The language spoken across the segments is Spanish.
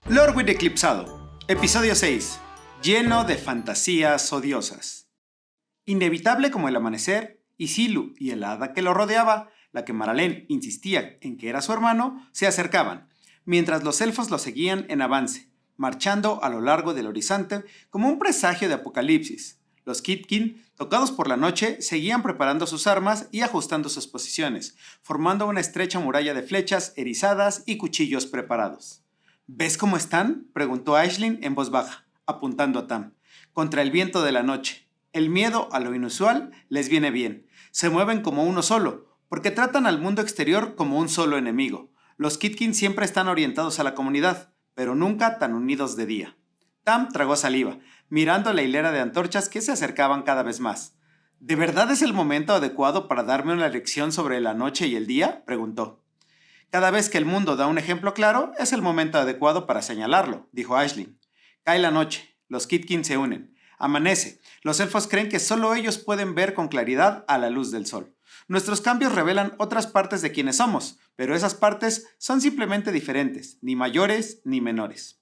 Lorwyn eclipsado, episodio 6, lleno de fantasías odiosas. Inevitable como el amanecer, Isilu y el hada que lo rodeaba, la que Maralén insistía en que era su hermano, se acercaban, mientras los elfos lo seguían en avance, marchando a lo largo del horizonte como un presagio de apocalipsis. Los Kitkin, tocados por la noche, seguían preparando sus armas y ajustando sus posiciones, formando una estrecha muralla de flechas erizadas y cuchillos preparados. ¿Ves cómo están?, preguntó Aisling en voz baja, apuntando a Tam. Contra el viento de la noche. El miedo a lo inusual les viene bien. Se mueven como uno solo, porque tratan al mundo exterior como un solo enemigo. Los Kitkin siempre están orientados a la comunidad, pero nunca tan unidos de día. Tam tragó saliva, mirando la hilera de antorchas que se acercaban cada vez más. ¿De verdad es el momento adecuado para darme una lección sobre la noche y el día?, preguntó. Cada vez que el mundo da un ejemplo claro, es el momento adecuado para señalarlo, dijo Aisling. Cae la noche, los Kitkin se unen. Amanece, los elfos creen que solo ellos pueden ver con claridad a la luz del sol. Nuestros cambios revelan otras partes de quienes somos, pero esas partes son simplemente diferentes, ni mayores ni menores.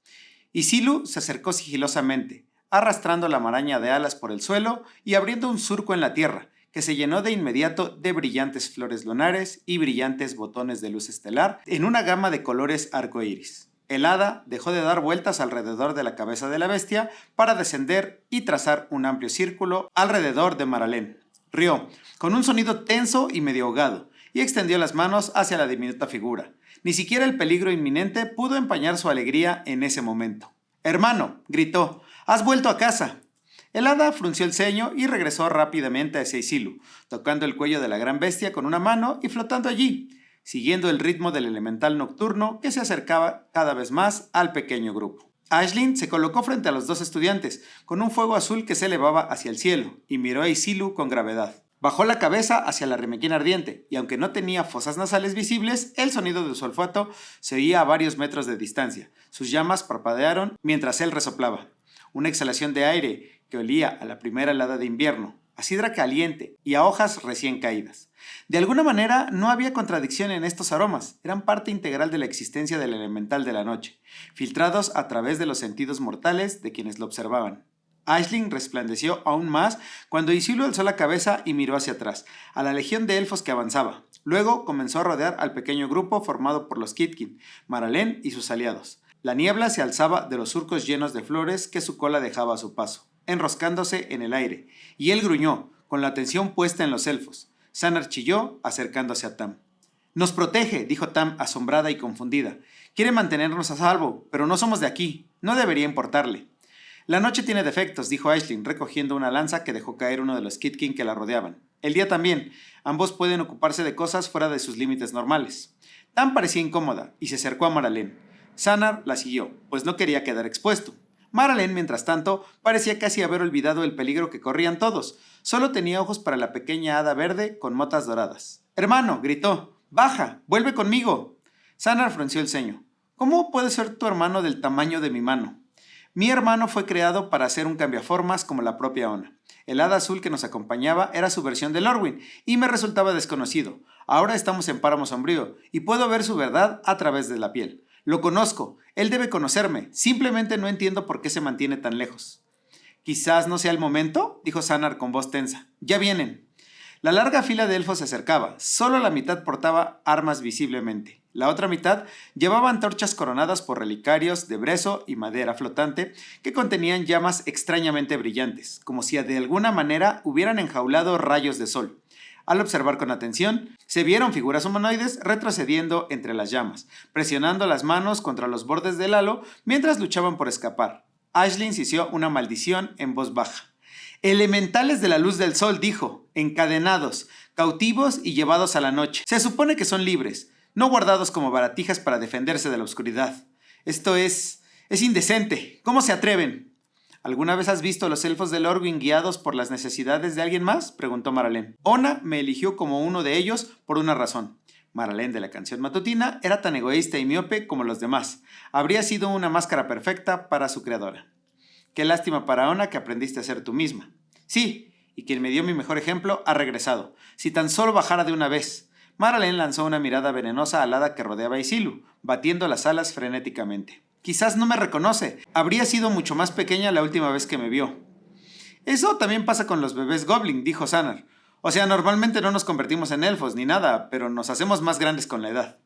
Isilu se acercó sigilosamente, arrastrando la maraña de alas por el suelo y abriendo un surco en la tierra, que se llenó de inmediato de brillantes flores lunares y brillantes botones de luz estelar en una gama de colores arcoíris. El hada dejó de dar vueltas alrededor de la cabeza de la bestia para descender y trazar un amplio círculo alrededor de Maralén. Rió, con un sonido tenso y medio ahogado, y extendió las manos hacia la diminuta figura. Ni siquiera el peligro inminente pudo empañar su alegría en ese momento. «Hermano», gritó, «has vuelto a casa». El hada frunció el ceño y regresó rápidamente hacia Isilu, tocando el cuello de la gran bestia con una mano y flotando allí, siguiendo el ritmo del elemental nocturno que se acercaba cada vez más al pequeño grupo. Aisling se colocó frente a los dos estudiantes, con un fuego azul que se elevaba hacia el cielo, y miró a Isilu con gravedad. Bajó la cabeza hacia la remequina ardiente, y aunque no tenía fosas nasales visibles, el sonido de su olfato se oía a varios metros de distancia. Sus llamas parpadearon mientras él resoplaba. Una exhalación de aire que olía a la primera helada de invierno, a sidra caliente y a hojas recién caídas. De alguna manera no había contradicción en estos aromas, eran parte integral de la existencia del elemental de la noche, filtrados a través de los sentidos mortales de quienes lo observaban. Aisling resplandeció aún más cuando Isilu alzó la cabeza y miró hacia atrás, a la legión de elfos que avanzaba. Luego comenzó a rodear al pequeño grupo formado por los Kitkin, Maralén y sus aliados. La niebla se alzaba de los surcos llenos de flores que su cola dejaba a su paso, enroscándose en el aire, y él gruñó, con la atención puesta en los elfos. Sanar chilló, acercándose a Tam. «Nos protege», dijo Tam, asombrada y confundida. «Quiere mantenernos a salvo, pero no somos de aquí. No debería importarle». «La noche tiene defectos», dijo Aisling, recogiendo una lanza que dejó caer uno de los Kitkin que la rodeaban. «El día también. Ambos pueden ocuparse de cosas fuera de sus límites normales». Tam parecía incómoda, y se acercó a Maralén. Sanar la siguió, pues no quería quedar expuesto. Maralén, mientras tanto, parecía casi haber olvidado el peligro que corrían todos. Solo tenía ojos para la pequeña hada verde con motas doradas. «¡Hermano!», gritó. «¡Baja! ¡Vuelve conmigo!». Sanar frunció el ceño. «¿Cómo puede ser tu hermano del tamaño de mi mano?». «Mi hermano fue creado para hacer un cambiaformas como la propia Ona. El hada azul que nos acompañaba era su versión de Lorwyn y me resultaba desconocido. Ahora estamos en Páramo Sombrío y puedo ver su verdad a través de la piel. Lo conozco, él debe conocerme, simplemente no entiendo por qué se mantiene tan lejos». «Quizás no sea el momento», dijo Sanar con voz tensa. «Ya vienen». La larga fila de elfos se acercaba, solo la mitad portaba armas visiblemente. La otra mitad llevaba antorchas coronadas por relicarios de brezo y madera flotante que contenían llamas extrañamente brillantes, como si de alguna manera hubieran enjaulado rayos de sol. Al observar con atención, se vieron figuras humanoides retrocediendo entre las llamas, presionando las manos contra los bordes del halo mientras luchaban por escapar. Aisling hizo una maldición en voz baja. «Elementales de la luz del sol», dijo, «encadenados, cautivos y llevados a la noche. Se supone que son libres, no guardados como baratijas para defenderse de la oscuridad. Esto es indecente. ¿Cómo se atreven?» «¿Alguna vez has visto a los elfos de Lorwyn guiados por las necesidades de alguien más?», preguntó Maralén. «Ona me eligió como uno de ellos por una razón». Maralén de la canción matutina era tan egoísta y miope como los demás. Habría sido una máscara perfecta para su creadora. «Qué lástima para Ona que aprendiste a ser tú misma». «Sí, y quien me dio mi mejor ejemplo ha regresado. Si tan solo bajara de una vez». Maralén lanzó una mirada venenosa al hada que rodeaba a Isilu, batiendo las alas frenéticamente. Quizás no me reconoce. Habría sido mucho más pequeña la última vez que me vio. Eso también pasa con los bebés Goblin, dijo Sanar. O sea, normalmente no nos convertimos en elfos ni nada, pero nos hacemos más grandes con la edad.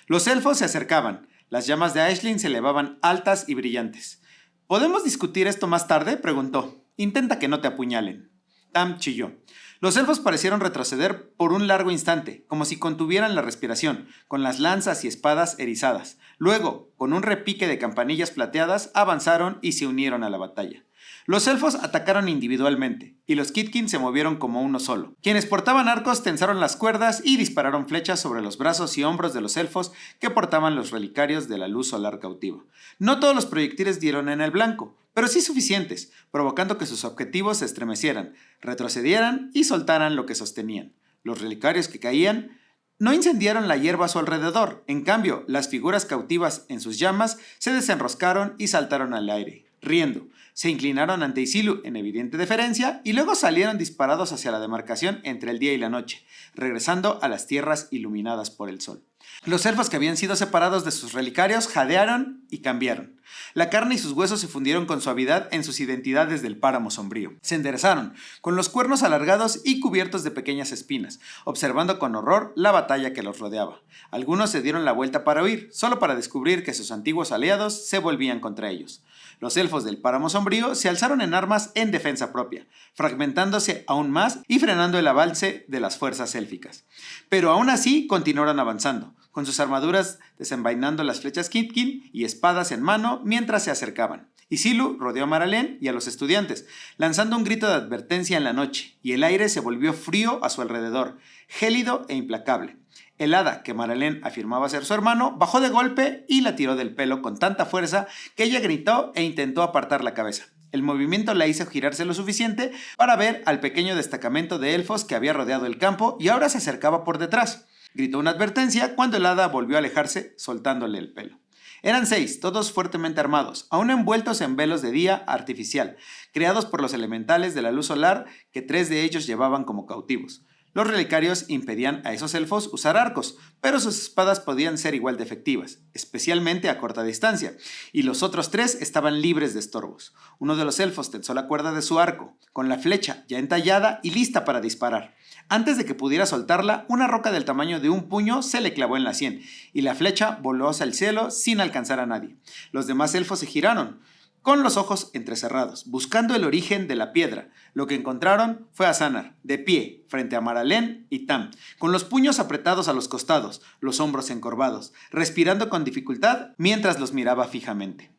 Los elfos se acercaban. Las llamas de Aisling se elevaban altas y brillantes. ¿Podemos discutir esto más tarde?, preguntó. Intenta que no te apuñalen. Tam chilló. Los elfos parecieron retroceder por un largo instante, como si contuvieran la respiración, con las lanzas y espadas erizadas. Luego, con un repique de campanillas plateadas, avanzaron y se unieron a la batalla. Los elfos atacaron individualmente, y los Kitkin se movieron como uno solo. Quienes portaban arcos tensaron las cuerdas y dispararon flechas sobre los brazos y hombros de los elfos que portaban los relicarios de la luz solar cautiva. No todos los proyectiles dieron en el blanco, pero sí suficientes, provocando que sus objetivos se estremecieran, retrocedieran y soltaran lo que sostenían. Los relicarios que caían no incendiaron la hierba a su alrededor. En cambio, las figuras cautivas en sus llamas se desenroscaron y saltaron al aire, riendo. Se inclinaron ante Isilu en evidente deferencia y luego salieron disparados hacia la demarcación entre el día y la noche, regresando a las tierras iluminadas por el sol. Los elfos que habían sido separados de sus relicarios jadearon y cambiaron. La carne y sus huesos se fundieron con suavidad en sus identidades del páramo sombrío. Se enderezaron, con los cuernos alargados y cubiertos de pequeñas espinas, observando con horror la batalla que los rodeaba. Algunos se dieron la vuelta para huir, solo para descubrir que sus antiguos aliados se volvían contra ellos. Los elfos del páramo sombrío se alzaron en armas en defensa propia, fragmentándose aún más y frenando el avance de las fuerzas élficas. Pero aún así continuaron avanzando, con sus armaduras desenvainando las flechas Kitkin y espadas en mano mientras se acercaban. Isilu rodeó a Maralén y a los estudiantes, lanzando un grito de advertencia en la noche, y el aire se volvió frío a su alrededor, gélido e implacable. El hada, que Maralén afirmaba ser su hermano, bajó de golpe y la tiró del pelo con tanta fuerza que ella gritó e intentó apartar la cabeza. El movimiento la hizo girarse lo suficiente para ver al pequeño destacamento de elfos que había rodeado el campo y ahora se acercaba por detrás. Gritó una advertencia cuando el hada volvió a alejarse, soltándole el pelo. Eran 6, todos fuertemente armados, aún envueltos en velos de día artificial, creados por los elementales de la luz solar que 3 de ellos llevaban como cautivos. Los relicarios impedían a esos elfos usar arcos, pero sus espadas podían ser igual de efectivas, especialmente a corta distancia, y los otros 3 estaban libres de estorbos. Uno de los elfos tensó la cuerda de su arco, con la flecha ya entallada y lista para disparar. Antes de que pudiera soltarla, una roca del tamaño de un puño se le clavó en la sien, y la flecha voló hacia el cielo sin alcanzar a nadie. Los demás elfos se giraron, con los ojos entrecerrados, buscando el origen de la piedra. Lo que encontraron fue a Sanar, de pie, frente a Maralén y Tam, con los puños apretados a los costados, los hombros encorvados, respirando con dificultad mientras los miraba fijamente.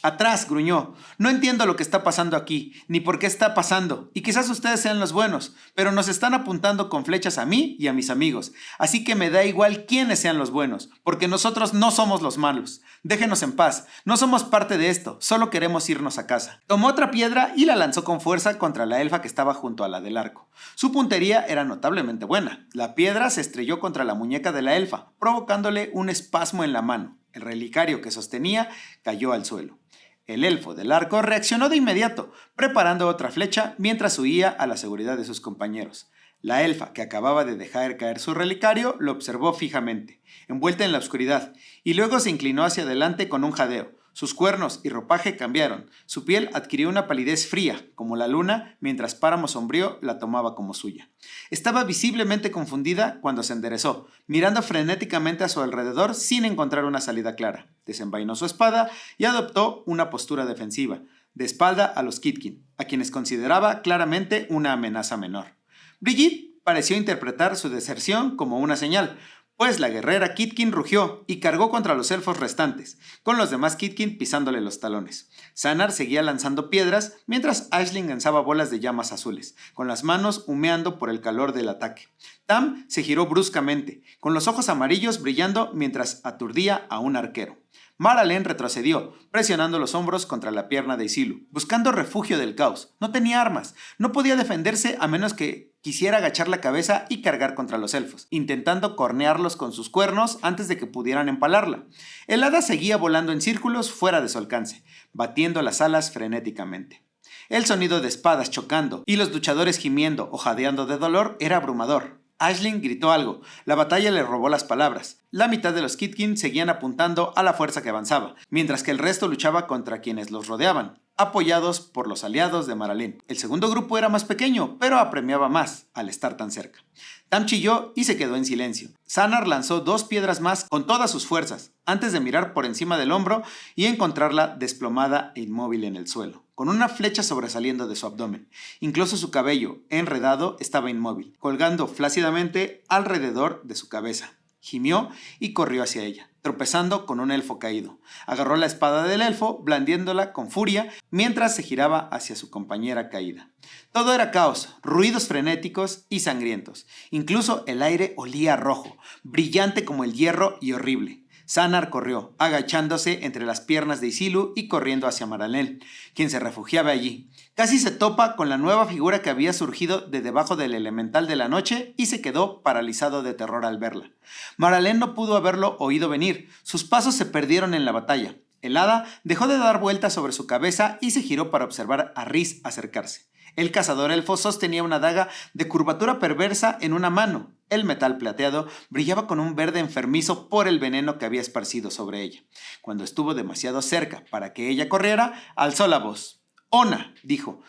«Atrás», gruñó. «No entiendo lo que está pasando aquí, ni por qué está pasando, y quizás ustedes sean los buenos, pero nos están apuntando con flechas a mí y a mis amigos, así que me da igual quiénes sean los buenos, porque nosotros no somos los malos. Déjenos en paz, no somos parte de esto, solo queremos irnos a casa». Tomó otra piedra y la lanzó con fuerza contra la elfa que estaba junto a la del arco. Su puntería era notablemente buena. La piedra se estrelló contra la muñeca de la elfa, provocándole un espasmo en la mano. El relicario que sostenía cayó al suelo. El elfo del arco reaccionó de inmediato, preparando otra flecha mientras huía a la seguridad de sus compañeros. La elfa, que acababa de dejar caer su relicario, lo observó fijamente, envuelta en la oscuridad, y luego se inclinó hacia adelante con un jadeo. Sus cuernos y ropaje cambiaron. Su piel adquirió una palidez fría, como la luna, mientras Páramo Sombrío la tomaba como suya. Estaba visiblemente confundida cuando se enderezó, mirando frenéticamente a su alrededor sin encontrar una salida clara. Desenvainó su espada y adoptó una postura defensiva, de espalda a los Kitkin, a quienes consideraba claramente una amenaza menor. Brigitte pareció interpretar su deserción como una señal, pues la guerrera Kitkin rugió y cargó contra los elfos restantes, con los demás Kitkin pisándole los talones. Sanar seguía lanzando piedras, mientras Aisling lanzaba bolas de llamas azules, con las manos humeando por el calor del ataque. Tam se giró bruscamente, con los ojos amarillos brillando mientras aturdía a un arquero. Maralén retrocedió, presionando los hombros contra la pierna de Isilu, buscando refugio del caos. No tenía armas, no podía defenderse a menos que quisiera agachar la cabeza y cargar contra los elfos, intentando cornearlos con sus cuernos antes de que pudieran empalarla. El hada seguía volando en círculos fuera de su alcance, batiendo las alas frenéticamente. El sonido de espadas chocando y los luchadores gimiendo o jadeando de dolor era abrumador. Aisling gritó algo. La batalla le robó las palabras. La mitad de los Kitkin seguían apuntando a la fuerza que avanzaba, mientras que el resto luchaba contra quienes los rodeaban, apoyados por los aliados de Maralén. El segundo grupo era más pequeño, pero apremiaba más al estar tan cerca. Tam chilló y se quedó en silencio. Sanar lanzó 2 piedras más con todas sus fuerzas, antes de mirar por encima del hombro y encontrarla desplomada e inmóvil en el suelo, con una flecha sobresaliendo de su abdomen. Incluso su cabello, enredado, estaba inmóvil, colgando flácidamente alrededor de su cabeza. Gimió y corrió hacia ella, tropezando con un elfo caído. Agarró la espada del elfo, blandiéndola con furia, mientras se giraba hacia su compañera caída. Todo era caos, ruidos frenéticos y sangrientos. Incluso el aire olía a rojo, brillante como el hierro y horrible. Sanar corrió, agachándose entre las piernas de Isilu y corriendo hacia Maralén, quien se refugiaba allí. Casi se topa con la nueva figura que había surgido de debajo del elemental de la noche y se quedó paralizado de terror al verla. Maralén no pudo haberlo oído venir, sus pasos se perdieron en la batalla. El hada dejó de dar vueltas sobre su cabeza y se giró para observar a Rhys acercarse. El cazador elfo sostenía una daga de curvatura perversa en una mano. El metal plateado brillaba con un verde enfermizo por el veneno que había esparcido sobre ella. Cuando estuvo demasiado cerca para que ella corriera, alzó la voz. «Ona», dijo,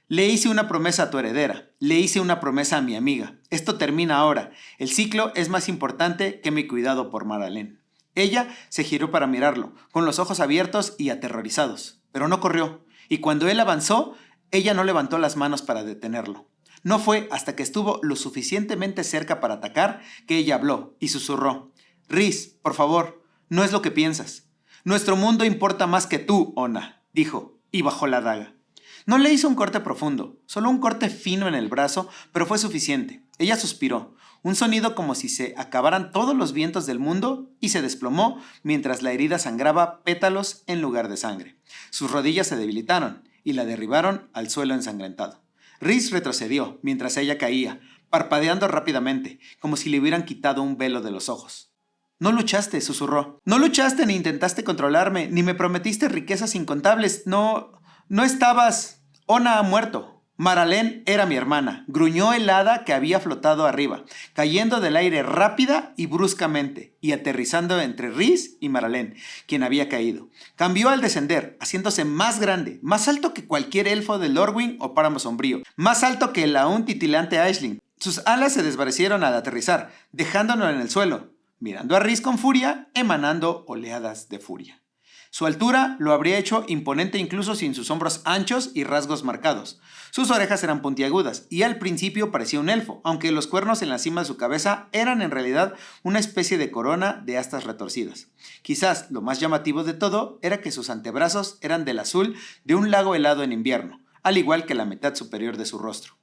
«le hice una promesa a tu heredera. Le hice una promesa a mi amiga. Esto termina ahora. El ciclo es más importante que mi cuidado por Maralén». Ella se giró para mirarlo, con los ojos abiertos y aterrorizados, pero no corrió. Y cuando él avanzó, ella no levantó las manos para detenerlo. No fue hasta que estuvo lo suficientemente cerca para atacar que ella habló y susurró. «Rhys, por favor, no es lo que piensas. Nuestro mundo importa más que tú, Ona», dijo, y bajó la daga. No le hizo un corte profundo, solo un corte fino en el brazo, pero fue suficiente. Ella suspiró, un sonido como si se acabaran todos los vientos del mundo, y se desplomó mientras la herida sangraba pétalos en lugar de sangre. Sus rodillas se debilitaron y la derribaron al suelo ensangrentado. Rhys retrocedió mientras ella caía, parpadeando rápidamente, como si le hubieran quitado un velo de los ojos. «No luchaste», susurró. «No luchaste ni intentaste controlarme, ni me prometiste riquezas incontables. No estabas...» «Ona ha muerto. Maralén era mi hermana», gruñó el hada que había flotado arriba, cayendo del aire rápida y bruscamente y aterrizando entre Rhys y Maralén, quien había caído. Cambió al descender, haciéndose más grande, más alto que cualquier elfo de Lorwyn o Páramo Sombrío, más alto que el aún titilante Aisling. Sus alas se desvanecieron al aterrizar, dejándolo en el suelo, mirando a Rhys con furia, emanando oleadas de furia. Su altura lo habría hecho imponente incluso sin sus hombros anchos y rasgos marcados. Sus orejas eran puntiagudas y al principio parecía un elfo, aunque los cuernos en la cima de su cabeza eran en realidad una especie de corona de astas retorcidas. Quizás lo más llamativo de todo era que sus antebrazos eran del azul de un lago helado en invierno, al igual que la mitad superior de su rostro.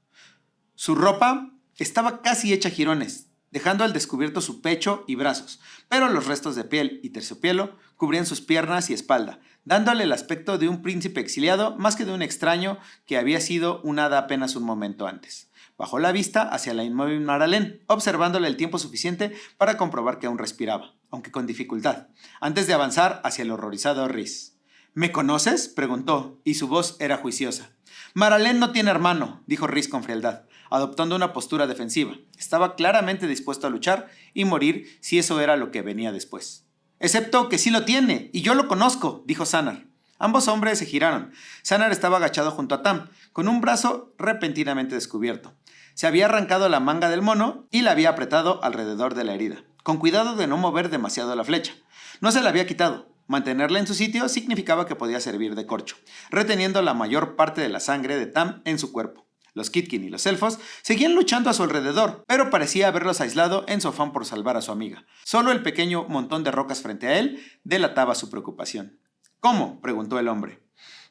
Su ropa estaba casi hecha jirones, dejando al descubierto su pecho y brazos, pero los restos de piel y terciopelo cubrían sus piernas y espalda, dándole el aspecto de un príncipe exiliado más que de un extraño que había sido un hada apenas un momento antes. Bajó la vista hacia la inmóvil Maralén, observándole el tiempo suficiente para comprobar que aún respiraba, aunque con dificultad, antes de avanzar hacia el horrorizado Rhys. «¿Me conoces?», preguntó, y su voz era juiciosa. «Maralén no tiene hermano», dijo Rhys con frialdad, adoptando una postura defensiva. Estaba claramente dispuesto a luchar y morir si eso era lo que venía después. «Excepto que sí lo tiene, y yo lo conozco», dijo Sanar. Ambos hombres se giraron. Sanar estaba agachado junto a Tam, con un brazo repentinamente descubierto. Se había arrancado la manga del mono y la había apretado alrededor de la herida, con cuidado de no mover demasiado la flecha. No se la había quitado. Mantenerla en su sitio significaba que podía servir de corcho, reteniendo la mayor parte de la sangre de Tam en su cuerpo. Los Kitkin y los elfos seguían luchando a su alrededor, pero parecía haberlos aislado en su afán por salvar a su amiga. Solo el pequeño montón de rocas frente a él delataba su preocupación. «¿Cómo?», preguntó el hombre.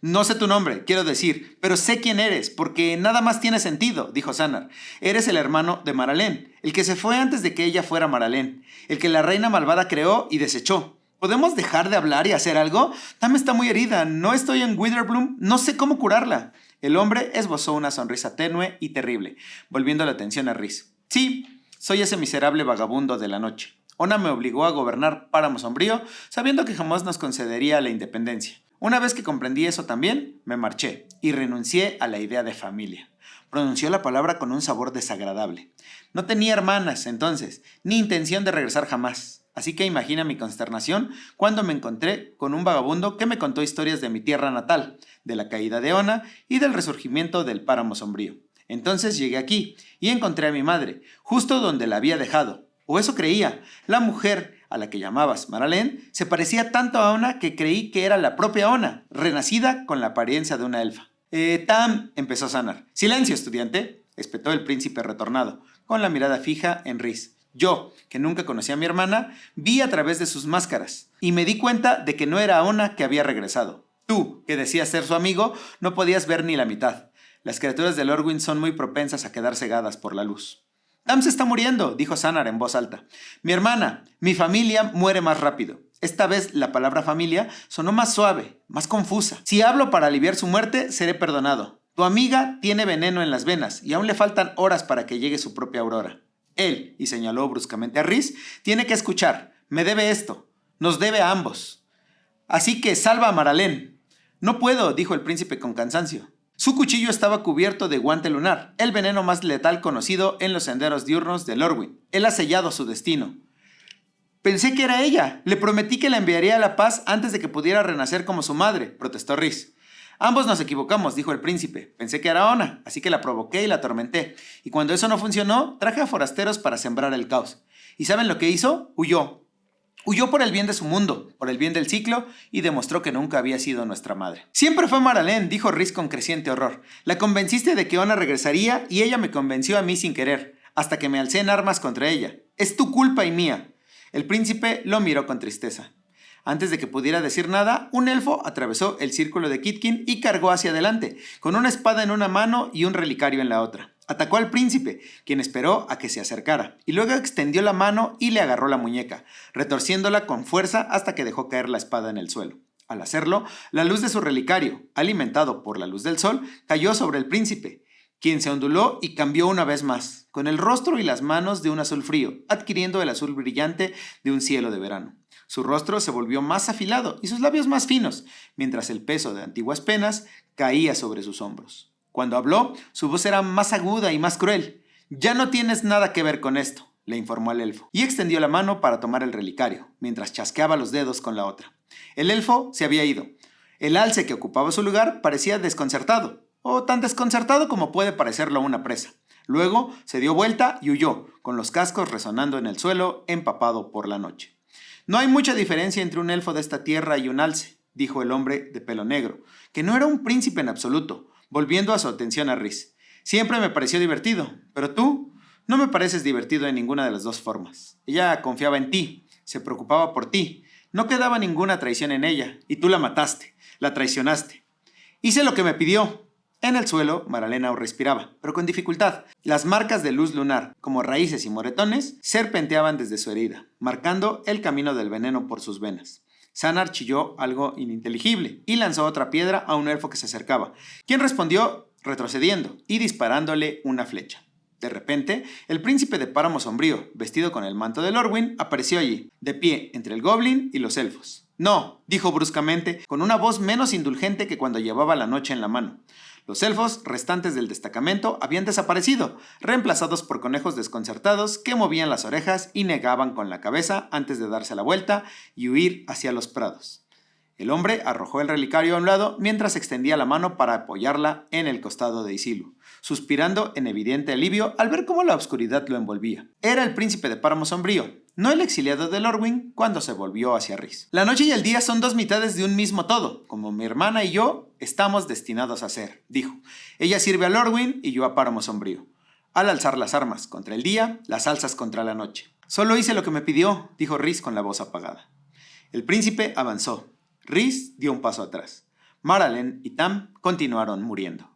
«No sé tu nombre, quiero decir, pero sé quién eres, porque nada más tiene sentido», dijo Sanar. «Eres el hermano de Maralén, el que se fue antes de que ella fuera Maralén, el que la reina malvada creó y desechó. ¿Podemos dejar de hablar y hacer algo? Tam está muy herida, no estoy en Witherbloom, no sé cómo curarla». El hombre esbozó una sonrisa tenue y terrible, volviendo la atención a Rhys. «Sí, soy ese miserable vagabundo de la noche. Ona me obligó a gobernar Páramo Sombrío, sabiendo que jamás nos concedería la independencia. Una vez que comprendí eso también, me marché y renuncié a la idea de familia. Pronunció la palabra con un sabor desagradable. No tenía hermanas, entonces, ni intención de regresar jamás. Así que imagina mi consternación cuando me encontré con un vagabundo que me contó historias de mi tierra natal, de la caída de Ona y del resurgimiento del páramo sombrío. Entonces llegué aquí y encontré a mi madre, justo donde la había dejado. O eso creía. La mujer a la que llamabas Maralén se parecía tanto a Ona que creí que era la propia Ona, renacida con la apariencia de una elfa. Tam, empezó Sanar. Silencio, estudiante, espetó el príncipe retornado, con la mirada fija en Rhys. Yo, que nunca conocí a mi hermana, vi a través de sus máscaras y me di cuenta de que no era Ona que había regresado. Tú, que decías ser su amigo, no podías ver ni la mitad. Las criaturas de Lorwyn son muy propensas a quedar cegadas por la luz. Tam se está muriendo, dijo Sanar en voz alta. Mi hermana, mi familia muere más rápido. Esta vez la palabra familia sonó más suave, más confusa. Si hablo para aliviar su muerte, seré perdonado. Tu amiga tiene veneno en las venas y aún le faltan horas para que llegue su propia aurora. Él, y señaló bruscamente a Rhys, tiene que escuchar. Me debe esto. Nos debe a ambos. Así que salva a Maralén. No puedo, dijo el príncipe con cansancio. Su cuchillo estaba cubierto de guante lunar, el veneno más letal conocido en los senderos diurnos de Lorwyn. Él ha sellado su destino. Pensé que era ella. Le prometí que la enviaría a la paz antes de que pudiera renacer como su madre, protestó Rhys. Ambos nos equivocamos, dijo el príncipe. Pensé que era Ona, así que la provoqué y la atormenté. Y cuando eso no funcionó, traje a forasteros para sembrar el caos. ¿Y saben lo que hizo? Huyó. Huyó por el bien de su mundo, por el bien del ciclo, y demostró que nunca había sido nuestra madre. Siempre fue Maralén, dijo Rhys con creciente horror. La convenciste de que Ona regresaría y ella me convenció a mí sin querer, hasta que me alcé en armas contra ella. Es tu culpa y mía. El príncipe lo miró con tristeza. Antes de que pudiera decir nada, un elfo atravesó el círculo de Kitkin y cargó hacia adelante, con una espada en una mano y un relicario en la otra. Atacó al príncipe, quien esperó a que se acercara, y luego extendió la mano y le agarró la muñeca, retorciéndola con fuerza hasta que dejó caer la espada en el suelo. Al hacerlo, la luz de su relicario, alimentado por la luz del sol, cayó sobre el príncipe, quien se onduló y cambió una vez más, con el rostro y las manos de un azul frío, adquiriendo el azul brillante de un cielo de verano. Su rostro se volvió más afilado y sus labios más finos, mientras el peso de antiguas penas caía sobre sus hombros. Cuando habló, su voz era más aguda y más cruel. «Ya no tienes nada que ver con esto», le informó al elfo, y extendió la mano para tomar el relicario, mientras chasqueaba los dedos con la otra. El elfo se había ido. El alce que ocupaba su lugar parecía desconcertado, o tan desconcertado como puede parecerlo una presa. Luego se dio vuelta y huyó, con los cascos resonando en el suelo, empapado por la noche. «No hay mucha diferencia entre un elfo de esta tierra y un alce», dijo el hombre de pelo negro, que no era un príncipe en absoluto, volviendo a su atención a Rhys. «Siempre me pareció divertido, pero tú no me pareces divertido en ninguna de las dos formas. Ella confiaba en ti, se preocupaba por ti, no quedaba ninguna traición en ella, y tú la mataste, la traicionaste. Hice lo que me pidió». En el suelo, Maralén aún respiraba, pero con dificultad. Las marcas de luz lunar, como raíces y moretones, serpenteaban desde su herida, marcando el camino del veneno por sus venas. Sanar chilló algo ininteligible y lanzó otra piedra a un elfo que se acercaba, quien respondió retrocediendo y disparándole una flecha. De repente, el príncipe de Páramo Sombrío, vestido con el manto de Lorwyn, apareció allí, de pie entre el goblin y los elfos. «No», dijo bruscamente, con una voz menos indulgente que cuando llevaba la noche en la mano. Los elfos restantes del destacamento habían desaparecido, reemplazados por conejos desconcertados que movían las orejas y negaban con la cabeza antes de darse la vuelta y huir hacia los prados. El hombre arrojó el relicario a un lado mientras extendía la mano para apoyarla en el costado de Isilu, suspirando en evidente alivio al ver cómo la oscuridad lo envolvía. Era el príncipe de Páramo Sombrío, no el exiliado de Lorwyn, cuando se volvió hacia Rhys. «La noche y el día son dos mitades de un mismo todo, como mi hermana y yo estamos destinados a ser», dijo. «Ella sirve a Lorwyn y yo a Páramo Sombrío. Al alzar las armas contra el día, las alzas contra la noche». «Solo hice lo que me pidió», dijo Rhys con la voz apagada. El príncipe avanzó. Rhys dio un paso atrás. Maralén y Tam continuaron muriendo.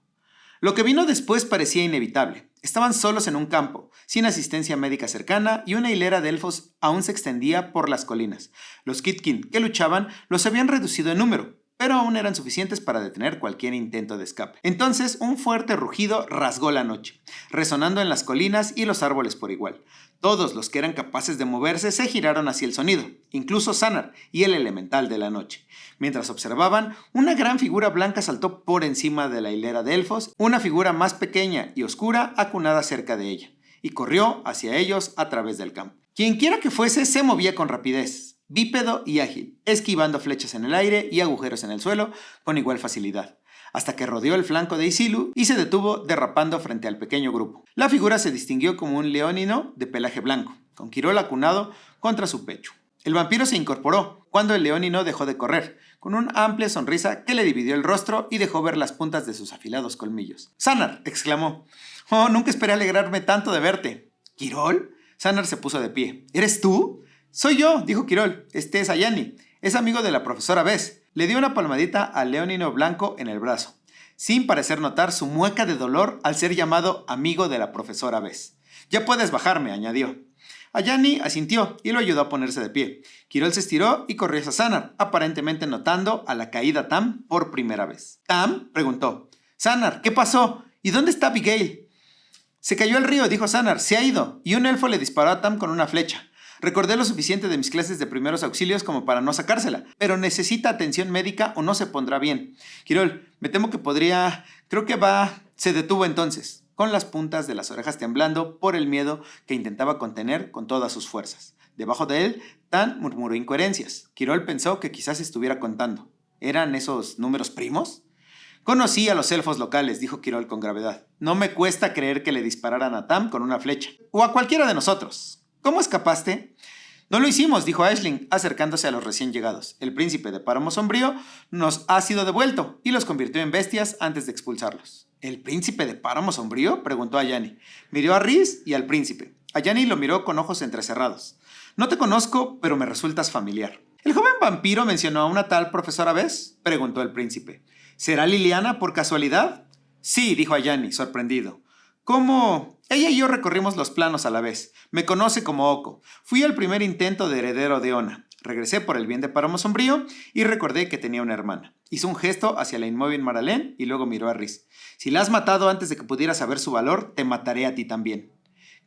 Lo que vino después parecía inevitable. Estaban solos en un campo, sin asistencia médica cercana, y una hilera de elfos aún se extendía por las colinas. Los Kitkin que luchaban los habían reducido en número, pero aún eran suficientes para detener cualquier intento de escape. Entonces, un fuerte rugido rasgó la noche, resonando en las colinas y los árboles por igual. Todos los que eran capaces de moverse se giraron hacia el sonido, incluso Sanar y el elemental de la noche. Mientras observaban, una gran figura blanca saltó por encima de la hilera de elfos, una figura más pequeña y oscura acunada cerca de ella, y corrió hacia ellos a través del campo. Quienquiera que fuese se movía con rapidez, bípedo y ágil, esquivando flechas en el aire y agujeros en el suelo con igual facilidad, hasta que rodeó el flanco de Isilu y se detuvo derrapando frente al pequeño grupo. La figura se distinguió como un leonino de pelaje blanco, con Quirol acunado contra su pecho. El vampiro se incorporó cuando el leonino dejó de correr, con una amplia sonrisa que le dividió el rostro y dejó ver las puntas de sus afilados colmillos. «¡Sanar!», exclamó. «Oh, nunca esperé alegrarme tanto de verte». «¿Quirol?». Sanar se puso de pie. «¿Eres tú?». «Soy yo», dijo Quirol. «Este es Ayani. Es amigo de la profesora Bess». Le dio una palmadita al leonino blanco en el brazo, sin parecer notar su mueca de dolor al ser llamado amigo de la profesora Bess. «Ya puedes bajarme», añadió. Ayani asintió y lo ayudó a ponerse de pie. Quirol se estiró y corrió hacia Sanar, aparentemente notando a la caída Tam por primera vez. «¿Tam?», preguntó. «Sanar, ¿qué pasó? ¿Y dónde está Abigail?». «Se cayó al río», dijo Sanar. «Se ha ido». Y un elfo le disparó a Tam con una flecha. Recordé lo suficiente de mis clases de primeros auxilios como para no sacársela, pero necesita atención médica o no se pondrá bien. Quirol, me temo que podría... Creo que va... Se detuvo entonces, con las puntas de las orejas temblando por el miedo que intentaba contener con todas sus fuerzas. Debajo de él, Tan murmuró incoherencias. Quirol pensó que quizás estuviera contando. ¿Eran esos números primos? «Conocí a los elfos locales», dijo Quirol con gravedad. «No me cuesta creer que le dispararan a Tam con una flecha. O a cualquiera de nosotros. ¿Cómo escapaste?». «No lo hicimos», dijo Aisling, acercándose a los recién llegados. «El príncipe de Páramo Sombrío nos ha sido devuelto y los convirtió en bestias antes de expulsarlos». «¿El príncipe de Páramo Sombrío?», preguntó Ayani. Miró a Rhys y al príncipe. Ayani lo miró con ojos entrecerrados. «No te conozco, pero me resultas familiar». «¿El joven vampiro mencionó a una tal profesora Bess?», preguntó el príncipe. «¿Será Liliana por casualidad?». «Sí», dijo Ayani, sorprendido. «¿Cómo?». «Ella y yo recorrimos los planos a la vez. Me conoce como Oko. Fui el primer intento de heredero de Ona. Regresé por el bien de Páramo Sombrío y recordé que tenía una hermana». Hizo un gesto hacia la inmóvil Maralén y luego miró a Rhys. «Si la has matado antes de que pudiera saber su valor, te mataré a ti también».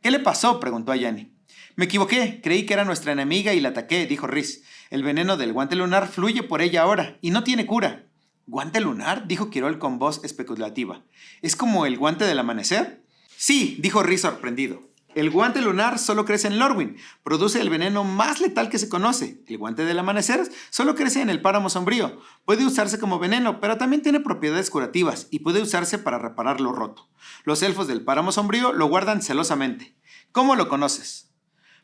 «¿Qué le pasó?», preguntó Ayani. «Me equivoqué. Creí que era nuestra enemiga y la ataqué», dijo Rhys. «El veneno del guante lunar fluye por ella ahora y no tiene cura». «¿Guante lunar?», dijo Quirol con voz especulativa. «¿Es como el guante del amanecer?». «Sí», dijo Rhys sorprendido. «El guante lunar solo crece en Lorwyn. Produce el veneno más letal que se conoce. El guante del amanecer solo crece en el Páramo Sombrío. Puede usarse como veneno, pero también tiene propiedades curativas y puede usarse para reparar lo roto. Los elfos del Páramo Sombrío lo guardan celosamente». «¿Cómo lo conoces?».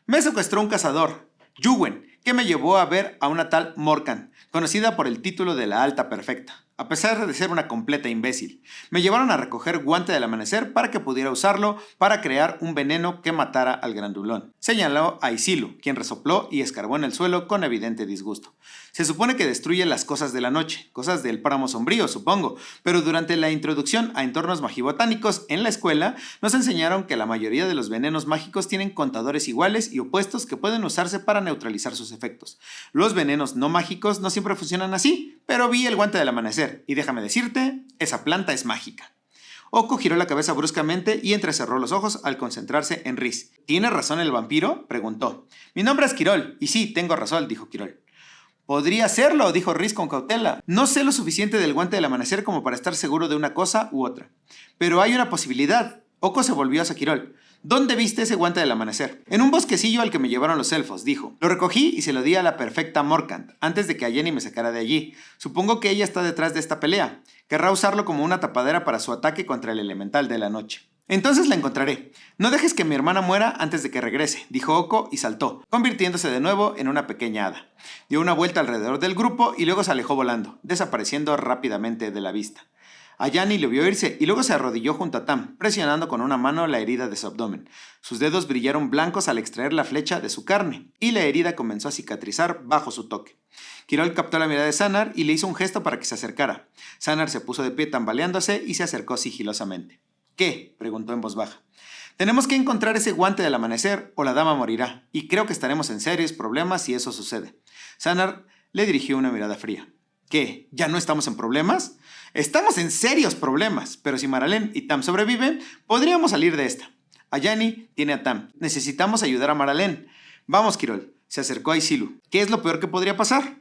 «Me secuestró un cazador, Yuwen, que me llevó a ver a una tal Morkan, conocida por el título de la Alta Perfecta, a pesar de ser una completa imbécil. Me llevaron a recoger guante del amanecer para que pudiera usarlo para crear un veneno que matara al grandulón», señaló a Isilu, quien resopló y escarbó en el suelo con evidente disgusto. «Se supone que destruye las cosas de la noche, cosas del Páramo Sombrío, supongo, pero durante la introducción a entornos magibotánicos en la escuela nos enseñaron que la mayoría de los venenos mágicos tienen contadores iguales y opuestos que pueden usarse para neutralizar sus efectos. Los venenos no mágicos no siempre funcionan así, pero vi el guante del amanecer y déjame decirte, esa planta es mágica». Oko giró la cabeza bruscamente y entrecerró los ojos al concentrarse en Rhys. «¿Tiene razón el vampiro?», preguntó. «Mi nombre es Quirol, y sí, tengo razón», dijo Quirol. «Podría serlo», dijo Rhys con cautela. «No sé lo suficiente del guante del amanecer como para estar seguro de una cosa u otra. Pero hay una posibilidad». Oko se volvió hacia Quirol. «¿Dónde viste ese guante del amanecer?». «En un bosquecillo al que me llevaron los elfos», dijo. «Lo recogí y se lo di a la perfecta Morkant, antes de que Ayeni me sacara de allí. Supongo que ella está detrás de esta pelea. Querrá usarlo como una tapadera para su ataque contra el elemental de la noche». «Entonces la encontraré. No dejes que mi hermana muera antes de que regrese», dijo Oko y saltó, convirtiéndose de nuevo en una pequeña hada. Dio una vuelta alrededor del grupo y luego se alejó volando, desapareciendo rápidamente de la vista. Ayani le vio irse y luego se arrodilló junto a Tam, presionando con una mano la herida de su abdomen. Sus dedos brillaron blancos al extraer la flecha de su carne, y la herida comenzó a cicatrizar bajo su toque. Quirol captó la mirada de Sanar y le hizo un gesto para que se acercara. Sanar se puso de pie tambaleándose y se acercó sigilosamente. «¿Qué?», preguntó en voz baja. «Tenemos que encontrar ese guante del amanecer o la dama morirá, y creo que estaremos en serios problemas si eso sucede». Sanar le dirigió una mirada fría. ¿Qué? ¿Ya no estamos en problemas? Estamos en serios problemas, pero si Maralén y Tam sobreviven, podríamos salir de esta. Ayani tiene a Tam. Necesitamos ayudar a Maralén. Vamos, Quirol. Se acercó a Isilu. ¿Qué es lo peor que podría pasar?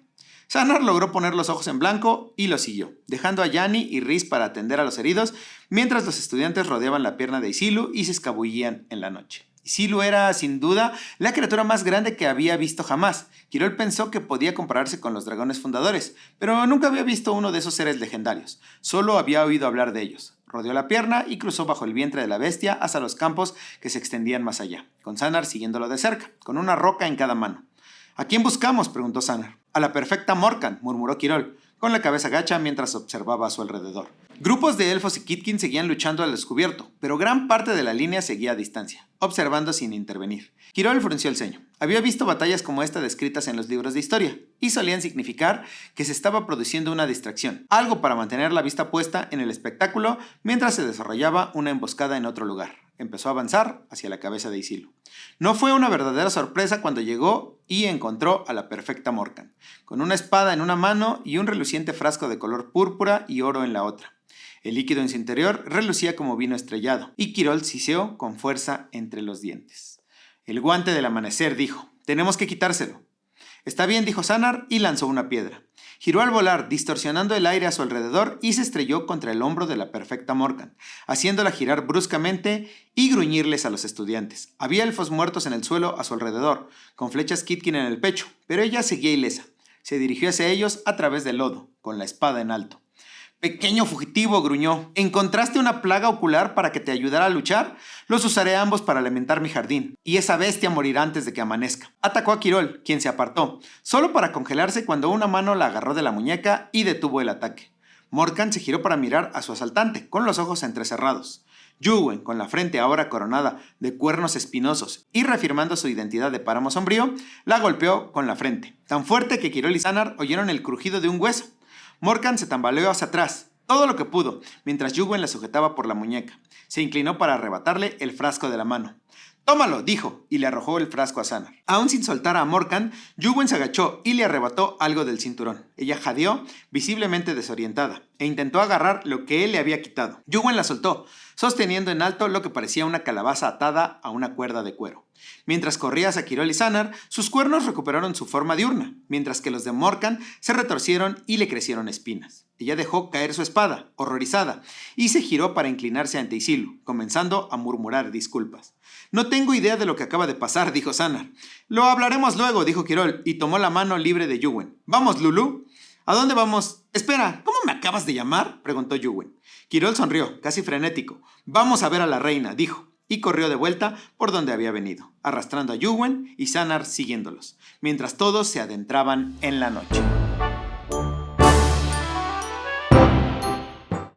Sanar logró poner los ojos en blanco y lo siguió, dejando a Yani y Riz para atender a los heridos, mientras los estudiantes rodeaban la pierna de Isilu y se escabullían en la noche. Isilu era, sin duda, la criatura más grande que había visto jamás. Quirol pensó que podía compararse con los dragones fundadores, pero nunca había visto uno de esos seres legendarios. Solo había oído hablar de ellos. Rodeó la pierna y cruzó bajo el vientre de la bestia hasta los campos que se extendían más allá, con Sanar siguiéndolo de cerca, con una roca en cada mano. ¿A quién buscamos?, preguntó Sanar. A la perfecta Morkan, murmuró Quirol, con la cabeza gacha mientras observaba a su alrededor. Grupos de elfos y Kitkin seguían luchando al descubierto, pero gran parte de la línea seguía a distancia, observando sin intervenir. Quirol frunció el ceño. Había visto batallas como esta descritas en los libros de historia, y solían significar que se estaba produciendo una distracción, algo para mantener la vista puesta en el espectáculo mientras se desarrollaba una emboscada en otro lugar. Empezó a avanzar hacia la cabeza de Isilu. No fue una verdadera sorpresa cuando llegó y encontró a la perfecta Morkan, con una espada en una mano y un reluciente frasco de color púrpura y oro en la otra. El líquido en su interior relucía como vino estrellado, y Quirol siseó con fuerza entre los dientes. El guante del amanecer, dijo. Tenemos que quitárselo. Está bien, dijo Sanar, y lanzó una piedra. Giró al volar, distorsionando el aire a su alrededor, y se estrelló contra el hombro de la perfecta Morkan, haciéndola girar bruscamente y gruñirles a los estudiantes. Había elfos muertos en el suelo a su alrededor, con flechas Kitkin en el pecho, pero ella seguía ilesa. Se dirigió hacia ellos a través del lodo, con la espada en alto. «Pequeño fugitivo», gruñó, ¿encontraste una plaga ocular para que te ayudara a luchar? Los usaré ambos para alimentar mi jardín, y esa bestia morirá antes de que amanezca. Atacó a Quirol, quien se apartó, solo para congelarse cuando una mano la agarró de la muñeca y detuvo el ataque. Morkan se giró para mirar a su asaltante, con los ojos entrecerrados. Yuwen, con la frente ahora coronada de cuernos espinosos y reafirmando su identidad de páramo sombrío, la golpeó con la frente, tan fuerte que Quirol y Sanar oyeron el crujido de un hueso. Morkan se tambaleó hacia atrás, todo lo que pudo, mientras Yuwen la sujetaba por la muñeca. Se inclinó para arrebatarle el frasco de la mano. «Tómalo», dijo, y le arrojó el frasco a Sanar. Aún sin soltar a Morkan, Yuwen se agachó y le arrebató algo del cinturón. Ella jadeó, visiblemente desorientada, e intentó agarrar lo que él le había quitado. Yuwen la soltó, sosteniendo en alto lo que parecía una calabaza atada a una cuerda de cuero. Mientras corría hacia Quirol y Sanar, sus cuernos recuperaron su forma diurna, mientras que los de Morkan se retorcieron y le crecieron espinas. Ella dejó caer su espada, horrorizada, y se giró para inclinarse ante Isilu, comenzando a murmurar disculpas. «No tengo idea de lo que acaba de pasar», dijo Sanar. «Lo hablaremos luego», dijo Quirol, y tomó la mano libre de Yuwen. «¿Vamos, Lulu?» «¿A dónde vamos?» «Espera, ¿cómo me acabas de llamar?», preguntó Yuwen. Quirol sonrió, casi frenético. «Vamos a ver a la reina», dijo, y corrió de vuelta por donde había venido, arrastrando a Yuwen y Sanar siguiéndolos, mientras todos se adentraban en la noche.